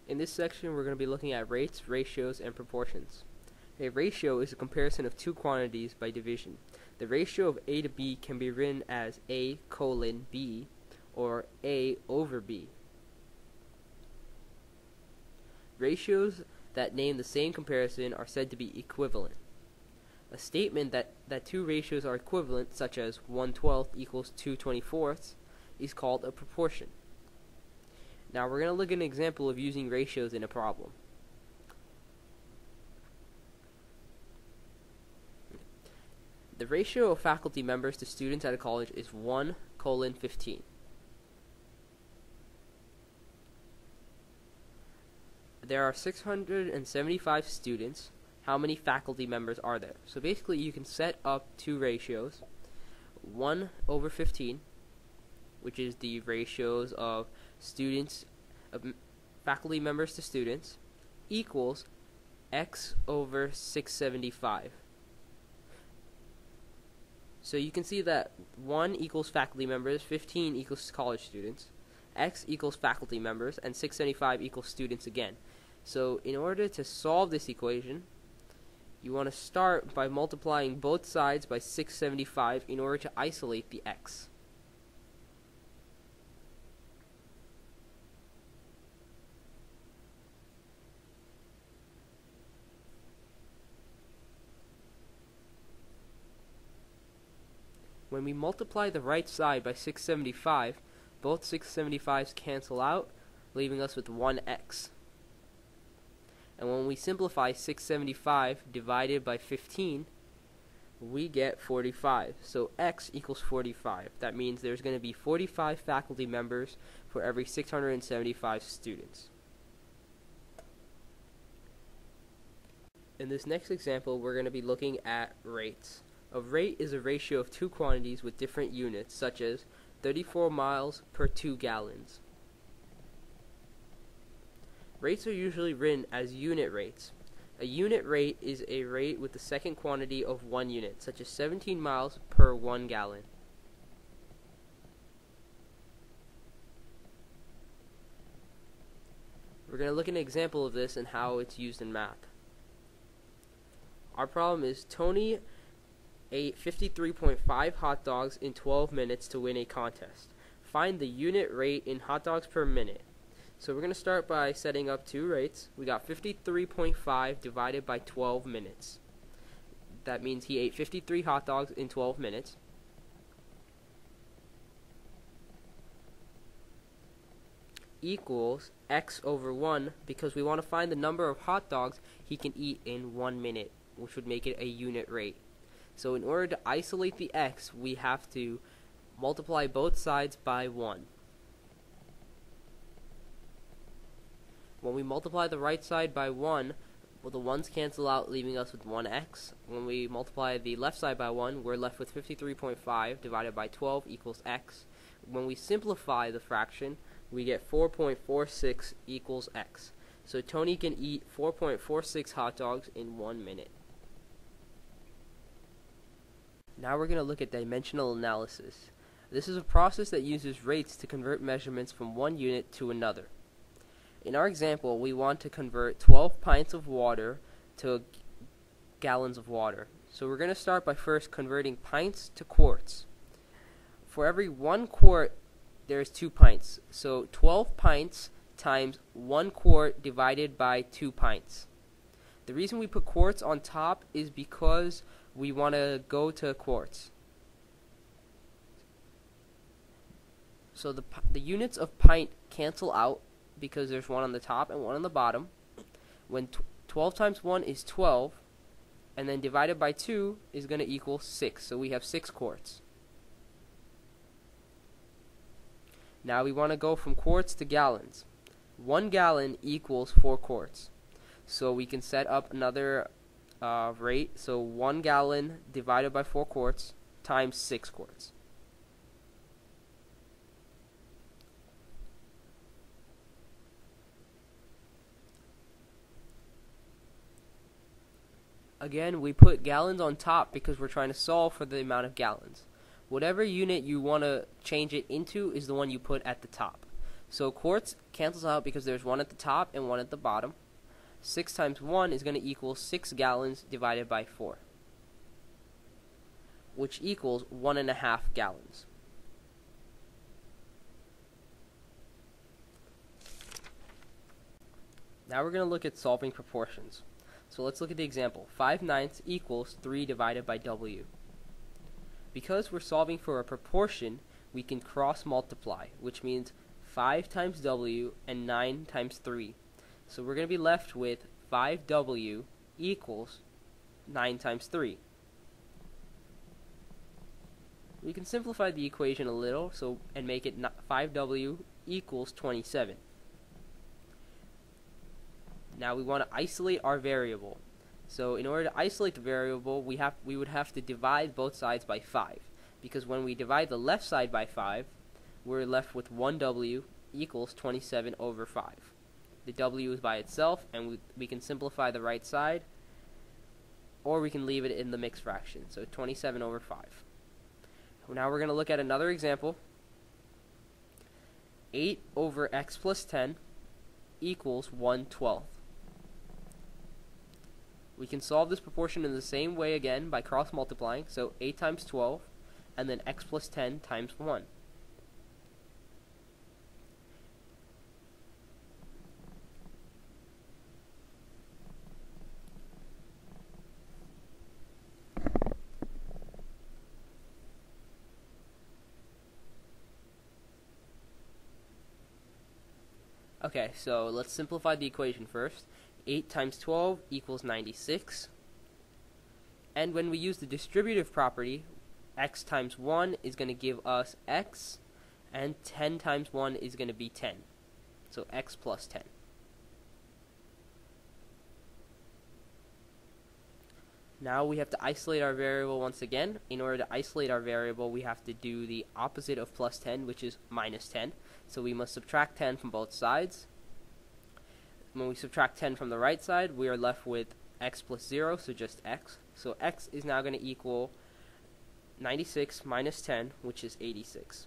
In this section, we're going to be looking at rates, ratios, and proportions. A ratio is a comparison of two quantities by division. The ratio of A to B can be written as A colon B or A over B. Ratios that name the same comparison are said to be equivalent. A statement that two ratios are equivalent, such as 1/12 equals 2/24, is called a proportion. Now we're going to look at an example of using ratios in a problem. The ratio of faculty members to students at a college is 1:15. There are 675 students. How many faculty members are there? So basically you can set up two ratios. 1/15, which is the ratios of faculty members to students, equals x over 675. So you can see that 1 equals faculty members, 15 equals college students, x equals faculty members, and 675 equals students again. So in order to solve this equation, you want to start by multiplying both sides by 675 in order to isolate the x. When we multiply the right side by 675, both 675's cancel out, leaving us with 1x. And when we simplify 675 divided by 15, we get 45. So x equals 45. That means there's going to be 45 faculty members for every 675 students. In this next example, we're going to be looking at rates. A rate is a ratio of two quantities with different units, such as 34 miles per 2 gallons. Rates are usually written as unit rates. A unit rate is a rate with the second quantity of 1 unit, such as 17 miles per 1 gallon. We're going to look at an example of this and how it's used in math. Our problem is Tony ate 53.5 hot dogs in 12 minutes to win a contest. Find the unit rate in hot dogs per minute. So we're going to start by setting up two rates. We got 53.5 divided by 12 minutes. That means he ate 53 hot dogs in 12 minutes. Equals x over 1, because we want to find the number of hot dogs he can eat in 1 minute, which would make it a unit rate. So in order to isolate the x, we have to multiply both sides by 1. When we multiply the right side by 1, well, the 1's cancel out, leaving us with 1x. When we multiply the left side by 1, we're left with 53.5 divided by 12 equals x. When we simplify the fraction, we get 4.46 equals x. So Tony can eat 4.46 hot dogs in 1 minute. Now we're going to look at dimensional analysis. This is a process that uses rates to convert measurements from one unit to another. In our example, we want to convert 12 pints of water to gallons of water. So we're going to start by first converting pints to quarts. For every 1 quart, there's 2 pints. So 12 pints times 1 quart divided by 2 pints. The reason we put quarts on top is because we want to go to quarts. So the units of pint cancel out because there's one on the top and one on the bottom. When 12 times 1 is 12, and then divided by 2 is going to equal 6. So we have 6 quarts. Now we want to go from quarts to gallons. 1 gallon equals 4 quarts. So we can set up another rate. So 1 gallon divided by 4 quarts times 6 quarts. Again, we put gallons on top because we're trying to solve for the amount of gallons. Whatever unit you want to change it into is the one you put at the top. So quarts cancels out because there's one at the top and one at the bottom. 6 times 1 is going to equal 6 gallons divided by 4, which equals 1.5 gallons. Now we're going to look at solving proportions. So let's look at the example. 5/9 equals 3 divided by W. Because we're solving for a proportion, we can cross multiply, which means 5 times W and 9 times 3. So we're going to be left with 5W equals 9 times 3. We can simplify the equation a little and make it 5W equals 27. Now we want to isolate our variable. So in order to isolate the variable, we would have to divide both sides by 5. Because when we divide the left side by 5, we're left with 1W equals 27 over 5. The W is by itself, and we can simplify the right side, or we can leave it in the mixed fraction. So 27 over 5. Now we're going to look at another example. 8 over x plus 10 equals 1/12. We can solve this proportion in the same way again by cross multiplying. So 8 times 12, and then x plus 10 times 1. Okay, so let's simplify the equation first. 8 times 12 equals 96. And when we use the distributive property, x times 1 is going to give us x, and 10 times 1 is going to be 10. So x plus 10. Now we have to isolate our variable once again. In order to isolate our variable, we have to do the opposite of plus 10, which is minus 10. So we must subtract 10 from both sides. When we subtract 10 from the right side, we are left with x plus 0, so just x. So x is now going to equal 96 minus 10, which is 86.